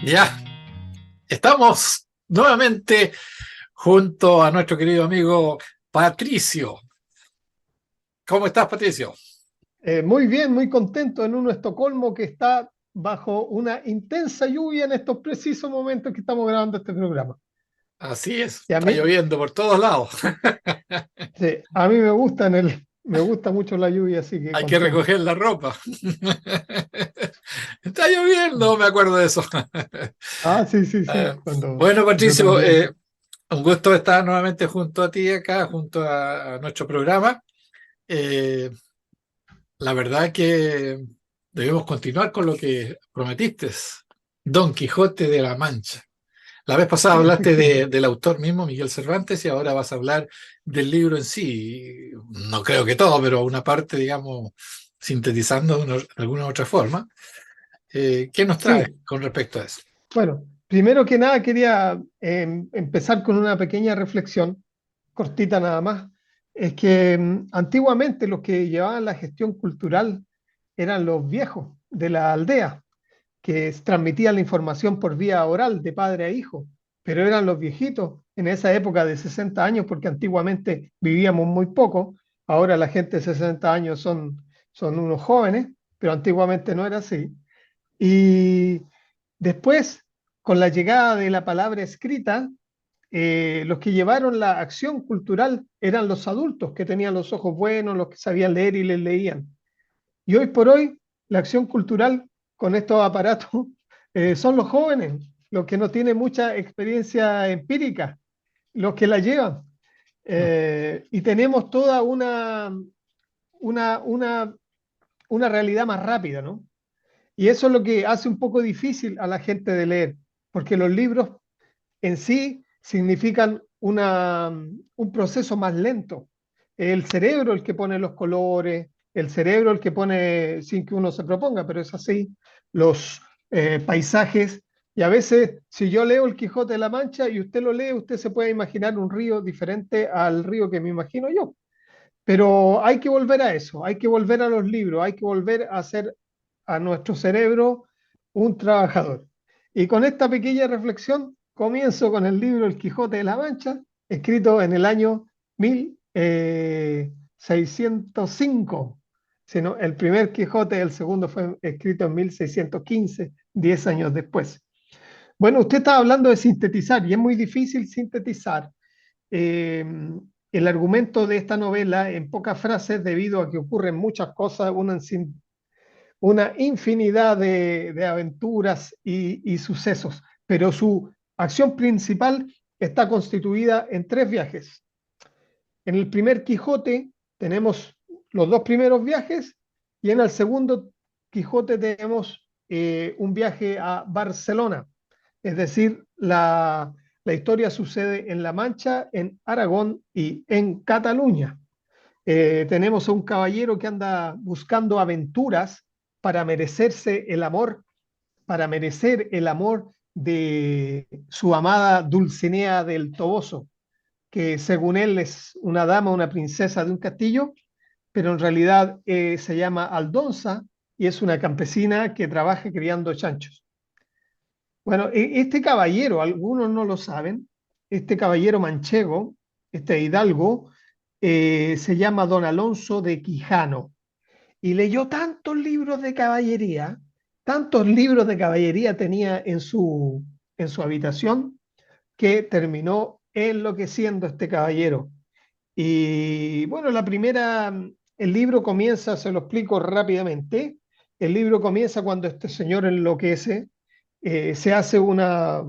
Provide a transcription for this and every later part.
Ya, estamos nuevamente junto a nuestro querido amigo Patricio. ¿Cómo estás, Patricio? Muy bien, muy contento en un Estocolmo que está bajo una intensa lluvia en estos precisos momentos que estamos grabando este programa. Así es, Y está lloviendo por todos lados. sí, a mí me gusta mucho la lluvia, así que Hay que contento. recoger la ropa. Está lloviendo, me acuerdo de eso. Ah, sí, sí, sí, Ah, cuando bueno, yo Patricio, también. un gusto estar nuevamente junto a ti acá, junto a nuestro programa. Eh, la verdad que debemos continuar con lo que prometiste, Don Quijote de la Mancha. La vez pasada Sí, hablaste efectivamente. del autor mismo, Miguel Cervantes, y ahora vas a hablar del libro en sí. No creo que todo, pero una parte, digamos, sintetizando de alguna otra forma. ¿Qué nos traes Sí, con respecto a eso? bueno, primero que nada quería empezar con una pequeña reflexión, cortita nada más. Es que antiguamente los que llevaban la gestión cultural eran los viejos de la aldea que transmitía la información por vía oral de padre a hijo, pero eran los viejitos en esa época de 60 años, porque antiguamente vivíamos muy poco, ahora la gente de 60 años son unos jóvenes, pero antiguamente no era así. Y después, con la llegada de la palabra escrita, los que llevaron la acción cultural eran los adultos que tenían los ojos buenos, los que sabían leer y les leían. Y hoy por hoy, la acción cultural con estos aparatos son los jóvenes, los que no tienen mucha experiencia empírica, los que la llevan. Y tenemos toda una, una, una realidad más rápida, ¿no? Y eso es lo que hace un poco difícil a la gente de leer, porque los libros en sí significan un proceso más lento. El cerebro el que pone los colores, el cerebro el que pone, sin que uno se proponga, pero es así, los paisajes. Y a veces, si yo leo el Quijote de la Mancha y usted lo lee, usted se puede imaginar un río diferente al río que me imagino yo. Pero hay que volver a eso, hay que volver a los libros, hay que volver a hacer a nuestro cerebro un trabajador. Y con esta pequeña reflexión comienzo con el libro El Quijote de la Mancha, escrito en el año 1605. Sino el primer Quijote, el segundo fue escrito en 1615, 10 años después. Bueno, usted estaba hablando de sintetizar y es muy difícil sintetizar eh, el argumento de esta novela en pocas frases debido a que ocurren muchas cosas, una infinidad de aventuras y sucesos, pero su acción principal está constituida en tres viajes. En el primer Quijote tenemos los dos primeros viajes y en el segundo Quijote tenemos un viaje a Barcelona, es decir, la historia sucede en La Mancha, en Aragón y en Cataluña. Tenemos a un caballero que anda buscando aventuras para merecerse el amor, para merecer el amor de su amada Dulcinea del Toboso, que según él es una dama, una princesa de un castillo, pero en realidad se llama Aldonza y es una campesina que trabaja criando chanchos. Bueno, este caballero, algunos no lo saben, este caballero manchego, este hidalgo, se llama Don Alonso de Quijano y leyó tantos libros de caballería tenía en su habitación que terminó enloqueciendo este caballero. Y bueno, el libro comienza, se lo explico rápidamente, el libro comienza cuando este señor enloquece, se hace una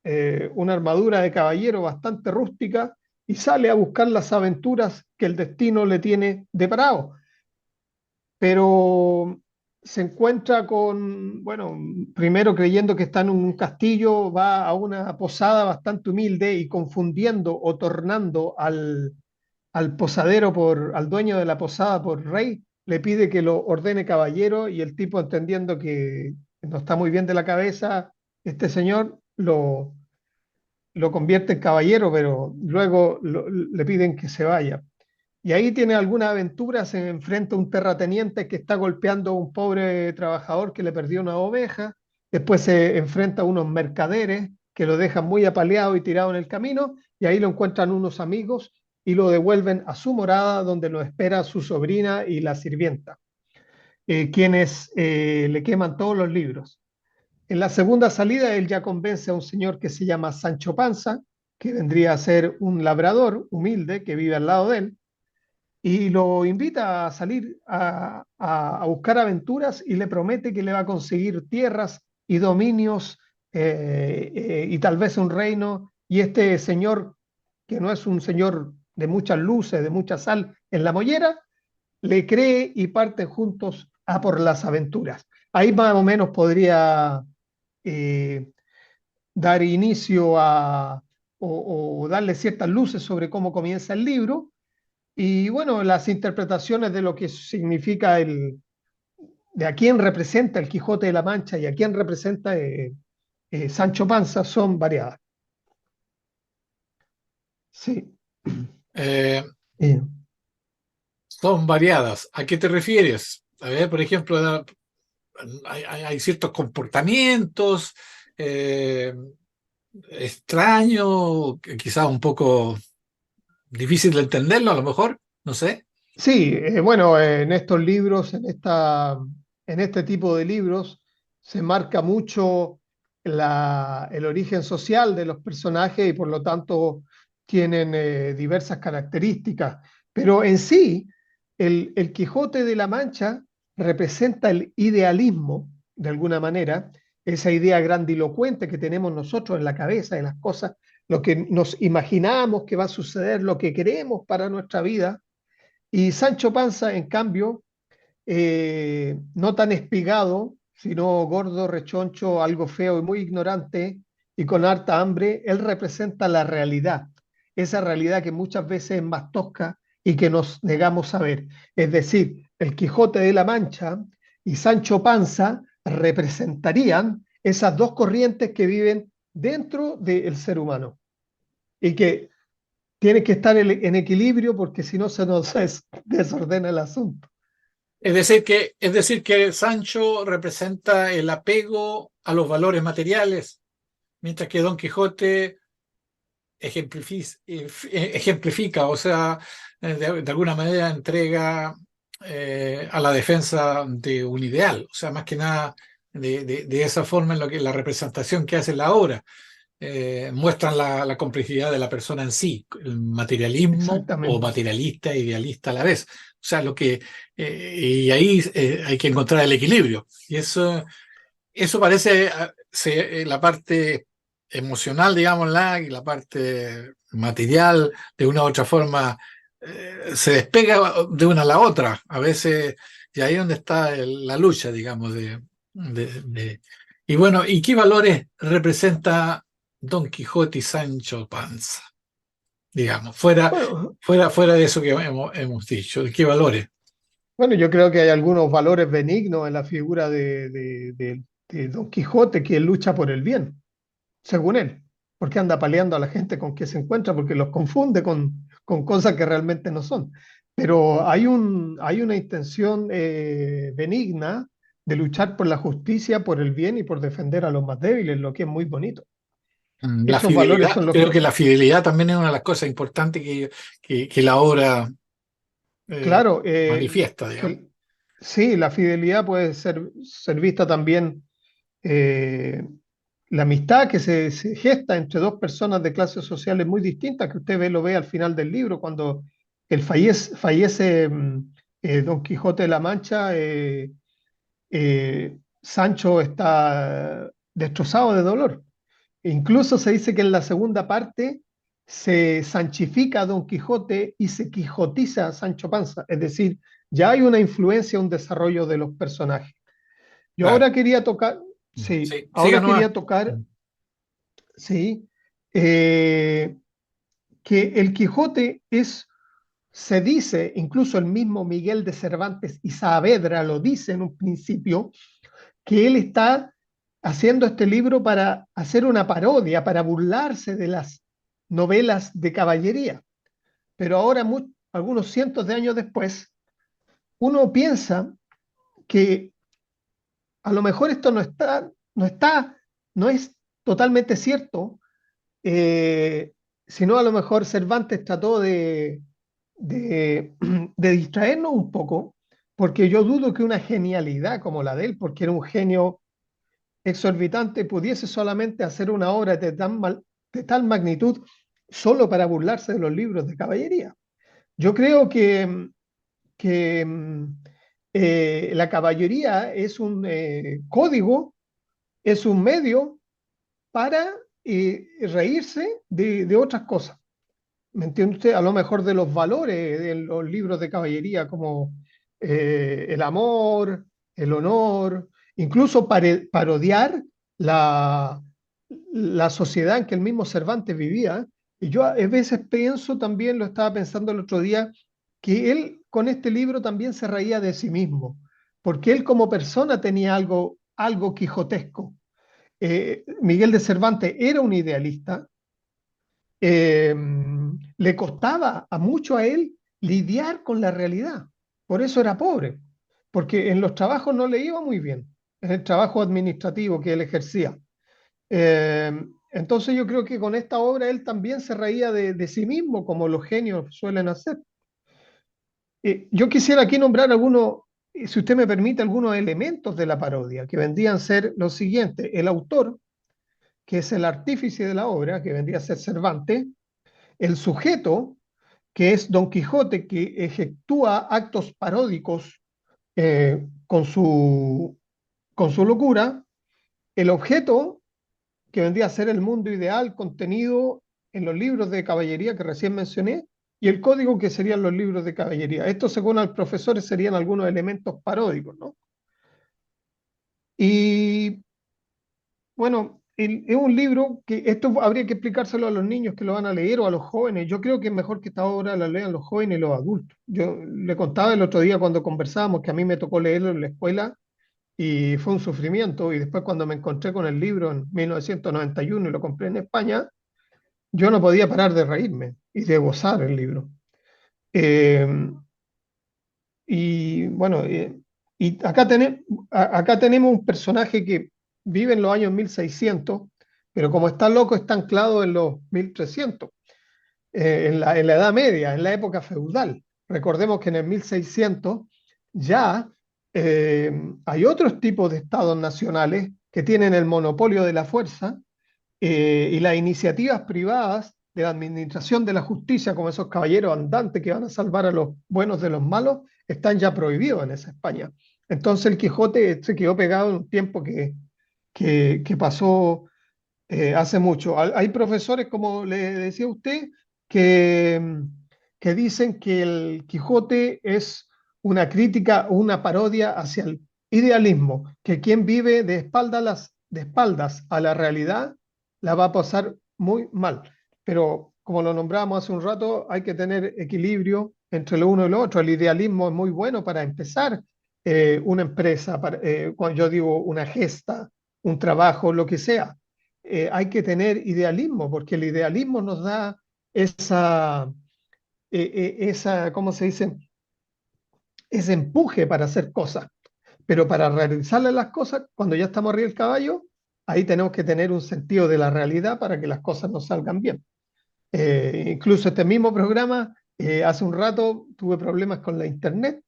armadura de caballero bastante rústica y sale a buscar las aventuras que el destino le tiene deparado. Pero se encuentra con, bueno, primero creyendo que está en un castillo, va a una posada bastante humilde y confundiendo o tornando al posadero al dueño de la posada por rey, le pide que lo ordene caballero y el tipo entendiendo que no está muy bien de la cabeza, este señor lo convierte en caballero, pero luego le piden que se vaya. Y ahí tiene alguna aventura, se enfrenta a un terrateniente que está golpeando a un pobre trabajador que le perdió una oveja. después se enfrenta a unos mercaderes que lo dejan muy apaleado y tirado en el camino, y ahí lo encuentran unos amigos y lo devuelven a su morada donde lo espera su sobrina y la sirvienta, quienes le queman todos los libros. En la segunda salida, él ya convence a un señor que se llama Sancho Panza, que vendría a ser un labrador humilde que vive al lado de él, y lo invita a salir a buscar aventuras y le promete que le va a conseguir tierras y dominios y tal vez un reino. Y este señor, que no es un señor de muchas luces, de mucha sal en la mollera, le cree y parten juntos a por las aventuras. Ahí más o menos podría eh, dar inicio o darle ciertas luces sobre cómo comienza el libro y bueno, las interpretaciones de lo que significa de a quién representa el Quijote de la Mancha y a quién representa Sancho Panza son variadas. Sí. Eh, Eh, son variadas. ¿A qué te refieres? A ver, por ejemplo, hay ciertos comportamientos eh, extraños, quizás un poco difícil de entenderlo, a lo mejor, no sé. sí, bueno, en estos libros, en este tipo de libros, se marca mucho el origen social de los personajes y por lo tanto tienen diversas características. Pero en sí, el Quijote de la Mancha representa el idealismo, de alguna manera, esa idea grandilocuente que tenemos nosotros en la cabeza de las cosas, lo que nos imaginamos que va a suceder, lo que queremos para nuestra vida y Sancho Panza, en cambio, no tan espigado, sino gordo, rechoncho, algo feo y muy ignorante y con harta hambre, él representa la realidad, esa realidad que muchas veces es más tosca y que nos negamos a ver. Es decir, el Quijote de la Mancha y Sancho Panza representarían esas dos corrientes que viven dentro del ser humano y que tiene que estar en equilibrio porque si no se nos desordena el asunto. Es decir que Sancho representa el apego a los valores materiales, mientras que Don Quijote ejemplifica, o sea, de alguna manera entrega a la defensa de un ideal, o sea, más que nada de esa forma en lo que la representación que hace la obra. Muestran la complejidad de la persona en sí, el materialismo o Exactamente. materialista, e idealista a la vez. O sea, y ahí hay que encontrar el equilibrio. Y eso parece la parte emocional, digámosla, y la parte material, de una u otra forma, se despega de una a la otra. A veces, y ahí es donde está la lucha, digamos, y bueno, ¿y qué valores representa Don Quijote y Sancho Panza? Digamos, Bueno, fuera de eso que hemos dicho, ¿de qué valores? bueno, yo creo que hay algunos valores benignos en la figura de Don Quijote, que él lucha por el bien, según él, porque anda peleando a la gente con que se encuentra, porque los confunde con cosas que realmente no son. Pero hay una intención benigna de luchar por la justicia, por el bien y por defender a los más débiles, lo que es muy bonito. La Esos valores fidelidad, son los creo que que, la fidelidad también es una de las cosas importantes que la obra eh, claro, manifiesta, digamos. que sí, la fidelidad puede ser vista también, eh, la amistad que se gesta entre dos personas de clases sociales muy distintas, que usted lo ve al final del libro, cuando fallece Don Quijote de la Mancha, Sancho está destrozado de dolor. Incluso se dice que en la segunda parte se sanchifica a Don Quijote y se quijotiza a Sancho Panza, es decir, ya hay una influencia, un desarrollo de los personajes. Yo Claro. ahora quería tocar, sí, Sí, siga ahora nomás. quería tocar, sí, eh, que el Quijote se dice, incluso el mismo Miguel de Cervantes y Saavedra lo dice en un principio, que él está haciendo este libro para hacer una parodia, para burlarse de las novelas de caballería. Pero ahora, algunos cientos de años después, uno piensa que a lo mejor esto no está no está, no es totalmente cierto, eh, sino a lo mejor Cervantes trató de, de distraernos un poco, porque yo dudo que una genialidad como la de él, porque era un genio exorbitante, pudiese solamente hacer una obra de tal magnitud solo para burlarse de los libros de caballería. Yo creo que la caballería es un código, es un medio para reírse de otras cosas. ¿Me entiende usted? A lo mejor de los valores de los libros de caballería como el amor, el honor, incluso parodiar la, la sociedad en que el mismo Cervantes vivía. Y yo a veces pienso también, lo estaba pensando el otro día, que él con este libro también se reía de sí mismo, porque él como persona tenía algo quijotesco. Miguel de Cervantes era un idealista, eh, le costaba a mucho a él lidiar con la realidad. Por eso era pobre, porque en los trabajos no le iba muy bien, en el trabajo administrativo que él ejercía. Eh, entonces yo creo que con esta obra él también se reía de sí mismo, como los genios suelen hacer. Yo quisiera aquí nombrar algunos, si usted me permite, algunos elementos de la parodia, que vendrían a ser los siguientes. El autor, que es el artífice de la obra, que vendría a ser Cervantes; el sujeto, que es Don Quijote, que efectúa actos paródicos con su locura; el objeto, que vendría a ser el mundo ideal contenido en los libros de caballería que recién mencioné; y el código, que serían los libros de caballería. Estos, según al profesor, serían algunos elementos paródicos, ¿no? Y bueno, es un libro que esto habría que explicárselo a los niños que lo van a leer o a los jóvenes. Yo creo que es mejor que esta obra la lean los jóvenes y los adultos. Yo le contaba el otro día cuando conversábamos que a mí me tocó leerlo en la escuela y fue un sufrimiento. Y después cuando me encontré con el libro en 1991 y lo compré en España, yo no podía parar de reírme y de gozar el libro. Eh, y bueno, y acá tenemos un personaje que vive en los años 1600, pero como está loco está anclado en los 1300, en la Edad Media, en la época feudal. Recordemos que en el 1600 ya hay otros tipos de estados nacionales que tienen el monopolio de la fuerza, y las iniciativas privadas de la administración de la justicia, como esos caballeros andantes que van a salvar a los buenos de los malos, están ya prohibidos en esa España. Entonces el Quijote se quedó pegado en un tiempo que pasó hace mucho. Hay profesores, como le decía usted, que, que dicen que el Quijote es una crítica o una parodia hacia el idealismo, que quien vive de espaldas a la realidad la va a pasar muy mal. Pero como lo nombramos hace un rato, hay que tener equilibrio entre lo uno y lo otro. El idealismo es muy bueno para empezar una empresa, cuando yo digo una gesta, un trabajo, lo que sea. Hay que tener idealismo, porque el idealismo nos da esa, ¿cómo se dice? Ese empuje para hacer cosas. Pero para realizarle las cosas, cuando ya estamos arriba del caballo, ahí tenemos que tener un sentido de la realidad para que las cosas nos salgan bien. Incluso este mismo programa, hace un rato tuve problemas con la internet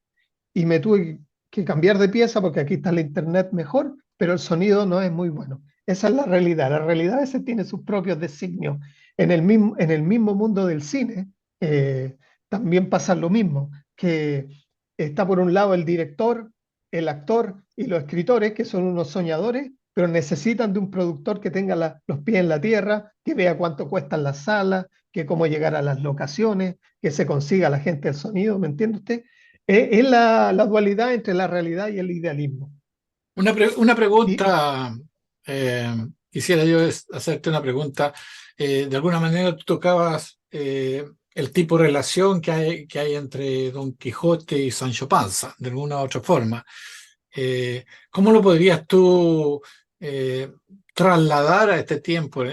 y me tuve que cambiar de pieza porque aquí está la internet mejor, pero el sonido no es muy bueno. Esa es la realidad. La realidad a veces tiene sus propios designios. En el mismo mundo del cine también pasa lo mismo, que está por un lado el director, el actor y los escritores, que son unos soñadores, pero necesitan de un productor que tenga los pies en la tierra, que vea cuánto cuestan las salas, que cómo llegar a las locaciones, que se consiga la gente el sonido, ¿me entiende usted? Es la dualidad entre la realidad y el idealismo. Una Y pregunta, quisiera yo hacerte una pregunta. De alguna manera tú tocabas el tipo de relación que hay entre Don Quijote y Sancho Panza, de alguna u otra forma. ¿Cómo lo podrías tú eh, trasladar a este tiempo?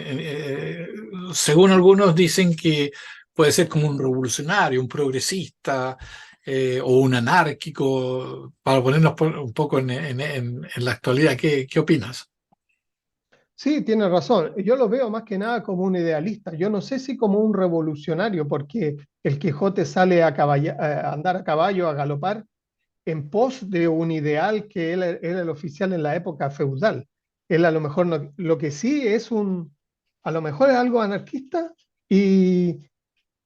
Según algunos dicen que puede ser como un revolucionario, un progresista, o un anárquico, para ponernos un poco en la actualidad. ¿Qué opinas? Sí, tiene razón. Yo lo veo más que nada como un idealista. Yo no sé si como un revolucionario, porque el Quijote sale a andar a caballo, a galopar, en pos de un ideal que él era el oficial en la época feudal. Él a lo mejor lo que sí es a lo mejor es algo anarquista y,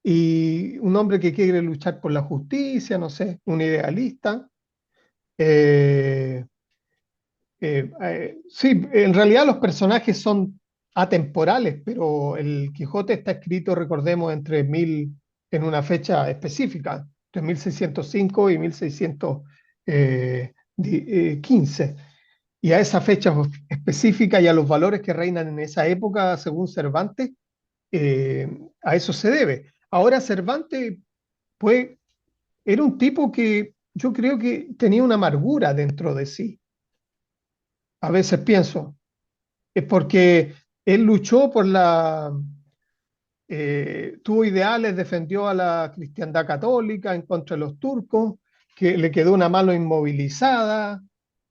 y un hombre que quiere luchar por la justicia, no sé, un idealista. Eh, sí, en realidad los personajes son atemporales, pero el Quijote está escrito, recordemos, en una fecha específica, entre 1605 y 1615. Y a esa fecha específica y a los valores que reinan en esa época, según Cervantes, a eso se debe. Ahora Cervantes, pues, era un tipo que yo creo que tenía una amargura dentro de sí. A veces pienso, es porque él luchó tuvo ideales, defendió a la cristiandad católica en contra de los turcos, que le quedó una mano inmovilizada,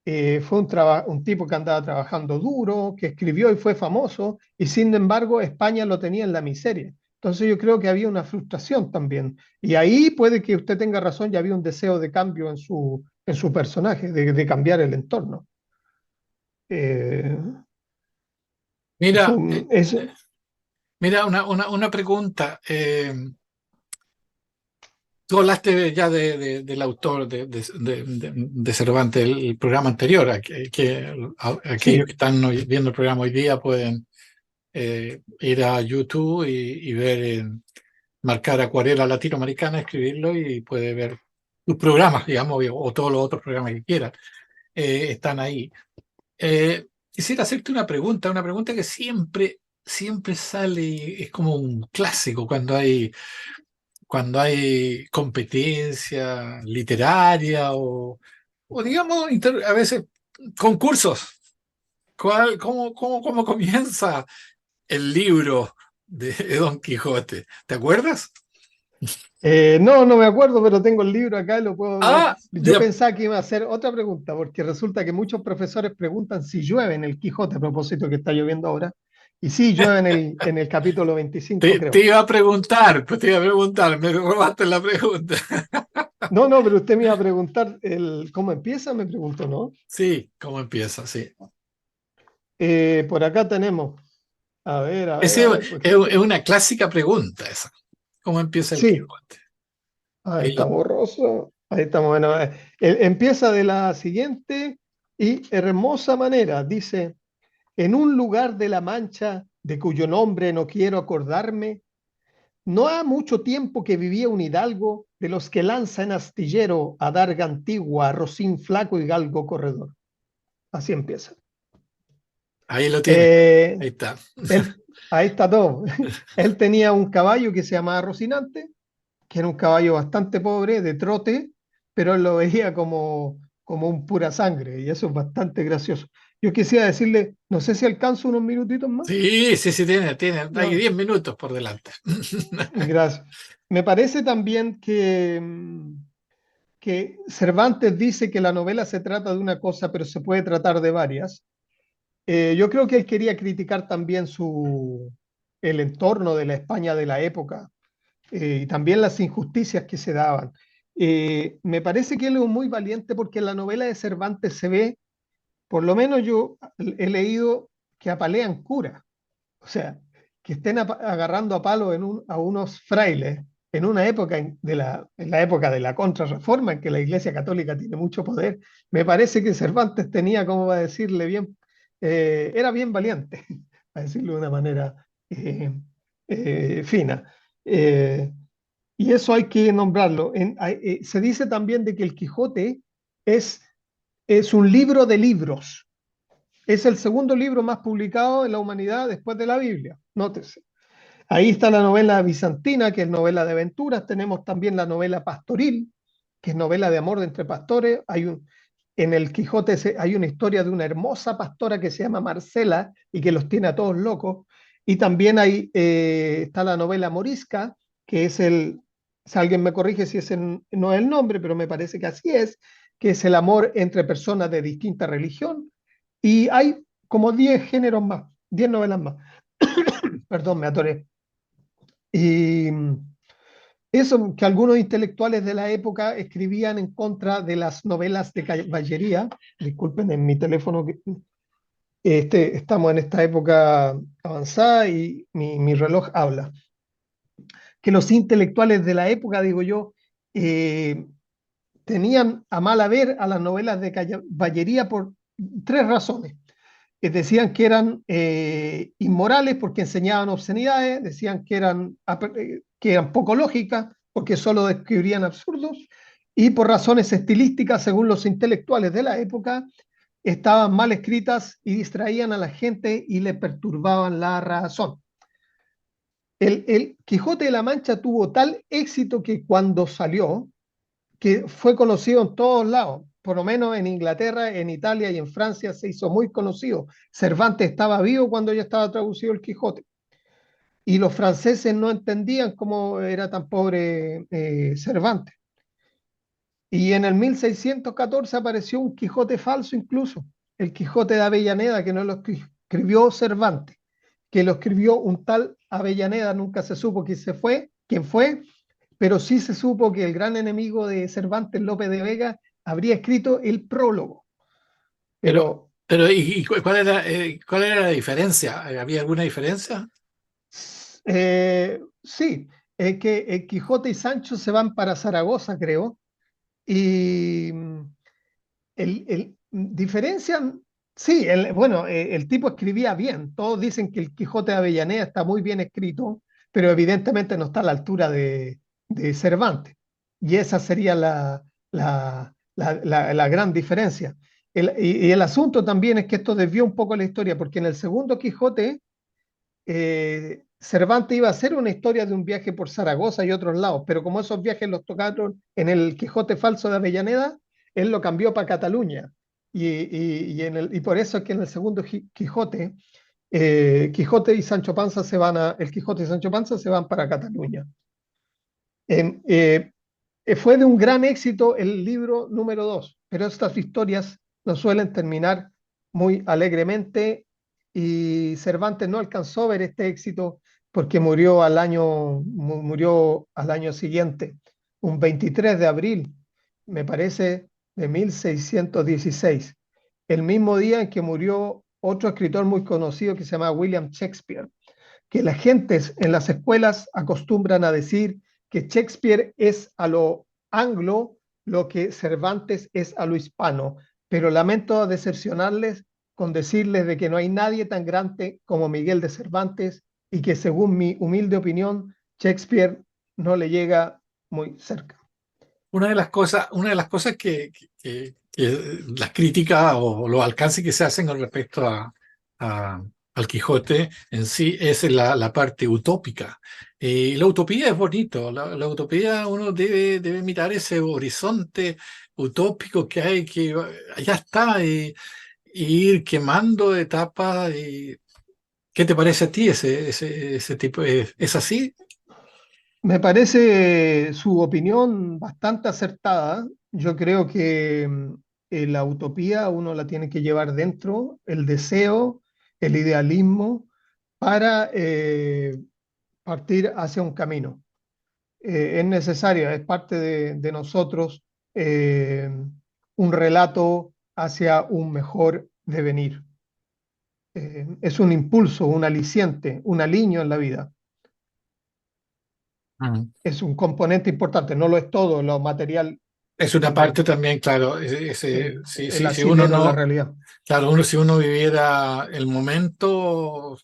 fue un tipo que andaba trabajando duro, que escribió y fue famoso, y sin embargo España lo tenía en la miseria. Entonces yo creo que había una frustración también. Y ahí puede que usted tenga razón, ya había un deseo de cambio en su personaje, de cambiar el entorno. Eh, eso, Mira, eso, mira, una pregunta. Tú hablaste ya del autor de Cervantes, el programa anterior, aquellos sí. que están viendo el programa hoy día pueden ir a YouTube y ver, marcar Acuarela Latinoamericana, escribirlo y puede ver tus programas, digamos, o todos los otros programas que quieran, están ahí. Quisiera hacerte una pregunta que siempre sale, y es como un clásico cuando hay competencia literaria o digamos, a veces concursos. ¿Cómo comienza el libro de Don Quijote? ¿Te acuerdas? No, no me acuerdo, pero tengo el libro acá y lo puedo ver. Ah, Yo ya, pensaba que iba a hacer otra pregunta, porque resulta que muchos profesores preguntan si llueve en el Quijote, a propósito que está lloviendo ahora. Y sí, llueve en el capítulo 25, te creo. iba a preguntar, pues te iba a preguntar, me robaste la pregunta. No, no, pero usted me iba a preguntar cómo empieza, me preguntó, ¿no? Sí, ¿cómo empieza? Sí. Por acá tenemos, Ese a ver, porque es una clásica pregunta esa. ¿Cómo empieza el sí, Quijote? ahí Ahí está lo- borroso, ahí estamos, bueno, empieza de la siguiente y hermosa manera, dice. En un lugar de la Mancha, de cuyo nombre no quiero acordarme, no ha mucho tiempo que vivía un hidalgo de los que lanza en astillero a darga antigua, rocín flaco y galgo corredor. Así empieza. ahí lo tiene. Eh, Ahí está. ahí está todo. Él tenía un caballo que se llamaba Rocinante, que era un caballo bastante pobre, de trote, pero él lo veía como un pura sangre, y eso es bastante gracioso. Yo quisiera decirle, no sé si alcanzo unos minutitos más. Sí, tiene. Hay No, 10 minutos por delante. gracias. Me parece también que Cervantes dice que la novela se trata de una cosa, pero se puede tratar de varias. Yo creo que él quería criticar también el entorno de la España de la época, y también las injusticias que se daban. Me parece que él es muy valiente porque en la novela de Cervantes se ve, por lo menos yo he leído, que apalean curas. O sea, que estén agarrando a palo a unos frailes en una época en la época de la Contrarreforma, en que la Iglesia Católica tiene mucho poder. Me parece que Cervantes tenía, como va a decirle bien, era bien valiente, a decirlo de una manera fina. Eh, y eso hay que nombrarlo. Se dice también de que el Quijote es, es un libro de libros. Es el segundo libro más publicado en la humanidad después de la Biblia. Nótese. Ahí está la novela bizantina, que es novela de aventuras. Tenemos también la novela pastoril, que es novela de amor de entre pastores. En el Quijote hay una historia de una hermosa pastora que se llama Marcela y que los tiene a todos locos. Y también está la novela morisca, que si alguien me corrige si ese no es el nombre, pero me parece que así es, que es el amor entre personas de distinta religión. Y hay como 10 géneros más. 10 novelas más. Perdón, me atoré. Y eso que algunos intelectuales de la época escribían en contra de las novelas de caballería. Disculpen, en mi teléfono, estamos en esta época avanzada y mi reloj habla. Que los intelectuales de la época, digo yo, eh, tenían a mal haber a las novelas de caballería por tres razones. Decían que eran inmorales porque enseñaban obscenidades, decían que eran poco lógicas porque solo describían absurdos, y por razones estilísticas, según los intelectuales de la época, estaban mal escritas y distraían a la gente y le perturbaban la razón. El Quijote de la Mancha tuvo tal éxito que cuando salió, que fue conocido en todos lados, por lo menos en Inglaterra, en Italia y en Francia se hizo muy conocido. Cervantes estaba vivo cuando ya estaba traducido el Quijote. Y los franceses no entendían cómo era tan pobre Cervantes. Y en el 1614 apareció un Quijote falso incluso, el Quijote de Avellaneda, que no lo escribió Cervantes, que lo escribió un tal Avellaneda, nunca se supo quién fue, pero sí se supo que el gran enemigo de Cervantes, Lope de Vega, habría escrito el prólogo. Pero, Pero ¿y cuál era la diferencia? ¿Había alguna diferencia? sí, es que Quijote y Sancho se van para Zaragoza, creo, y diferencian, sí, bueno, el tipo escribía bien, todos dicen que el Quijote de Avellaneda está muy bien escrito, pero evidentemente no está a la altura de Cervantes, y esa sería la gran diferencia. Y el asunto también es que esto desvió un poco la historia, porque en el segundo Quijote, Cervantes iba a hacer una historia de un viaje por Zaragoza y otros lados, pero como esos viajes los tocaron en el Quijote falso de Avellaneda, él lo cambió para Cataluña. Y por eso es que en el segundo Quijote, el Quijote y Sancho Panza se van para Cataluña. En, fue de un gran éxito el libro número 2, pero estas historias no suelen terminar muy alegremente, y Cervantes no alcanzó a ver este éxito porque murió al año siguiente, un 23 de abril, me parece, de 1616, el mismo día en que murió otro escritor muy conocido que se llama William Shakespeare, que las gentes en las escuelas acostumbran a decir que Shakespeare es a lo anglo lo que Cervantes es a lo hispano, pero lamento decepcionarles con decirles de que no hay nadie tan grande como Miguel de Cervantes y que según mi humilde opinión, Shakespeare no le llega muy cerca. Una de las cosas que las críticas o los alcances que se hacen con respecto a- al Quijote en sí es la parte utópica. La utopía es bonito, la utopía uno debe mirar ese horizonte utópico que hay, que allá está, y ir quemando etapas. ¿Qué te parece a ti ese tipo? ¿Es así? Me parece su opinión bastante acertada. Yo creo que la utopía uno la tiene que llevar dentro, el deseo, el idealismo, para partir hacia un camino. Es necesario, es parte de nosotros, un relato hacia un mejor devenir. Es un impulso, un aliciente, un aliño en la vida. Mm. Es un componente importante, no lo es todo, lo material. Es una parte también, claro, El si uno asidero en la no, realidad. claro, si uno viviera el momento,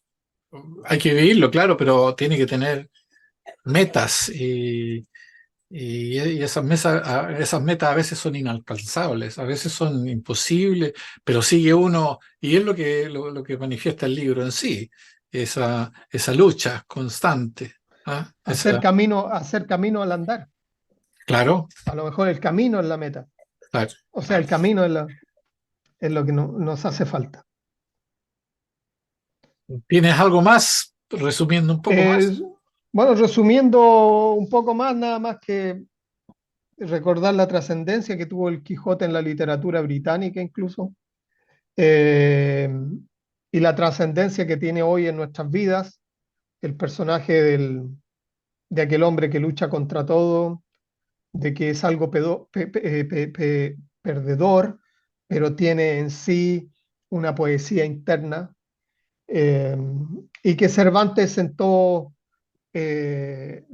hay que vivirlo, claro, pero tiene que tener metas, y esas metas a veces son inalcanzables, a veces son imposibles, pero sigue uno, y es lo que manifiesta el libro en sí, esa lucha constante. ¿Ah? Hacer camino al andar. Claro, A lo mejor el camino es la meta. claro. O sea, el camino es lo que nos hace falta. ¿Tienes algo más? Resumiendo un poco más. Eh, bueno, resumiendo un poco más, nada más que recordar la trascendencia que tuvo el Quijote en la literatura británica incluso. Eh, y la trascendencia que tiene hoy en nuestras vidas, el personaje de aquel hombre que lucha contra todo, de que es algo perdedor, pero tiene en sí una poesía interna, eh, y que Cervantes sentó, escribió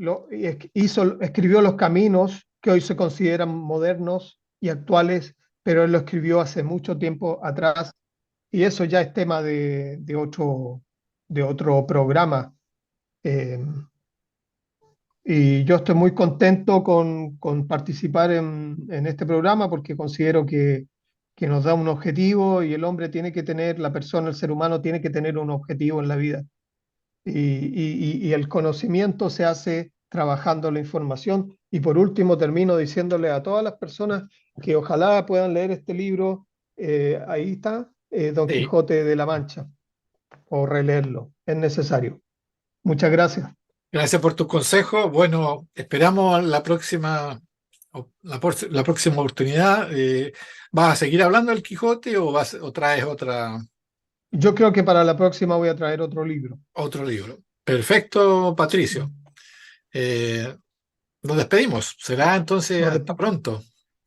los caminos que hoy se consideran modernos y actuales, pero él lo escribió hace mucho tiempo atrás, y eso ya es tema de otro programa. Eh, y yo estoy muy contento con participar en este programa porque considero que nos da un objetivo y el hombre tiene que tener, la persona, el ser humano tiene que tener un objetivo en la vida. Y el conocimiento se hace trabajando la información. Y por último, termino diciéndole a todas las personas que ojalá puedan leer este libro. Ahí está, Don Sí, Quijote de la Mancha, o releerlo, es necesario. Muchas gracias. gracias por tu consejo. Bueno, esperamos la próxima oportunidad. ¿Vas a seguir hablando del Quijote o traes Yo creo que para la próxima voy a traer otro libro. otro libro? Perfecto, Patricio. Eh, Nos despedimos. Será entonces Nos hasta pronto.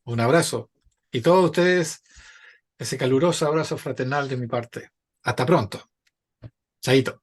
Un abrazo. Y todos ustedes, ese caluroso abrazo fraternal de mi parte. Hasta pronto. Chaito.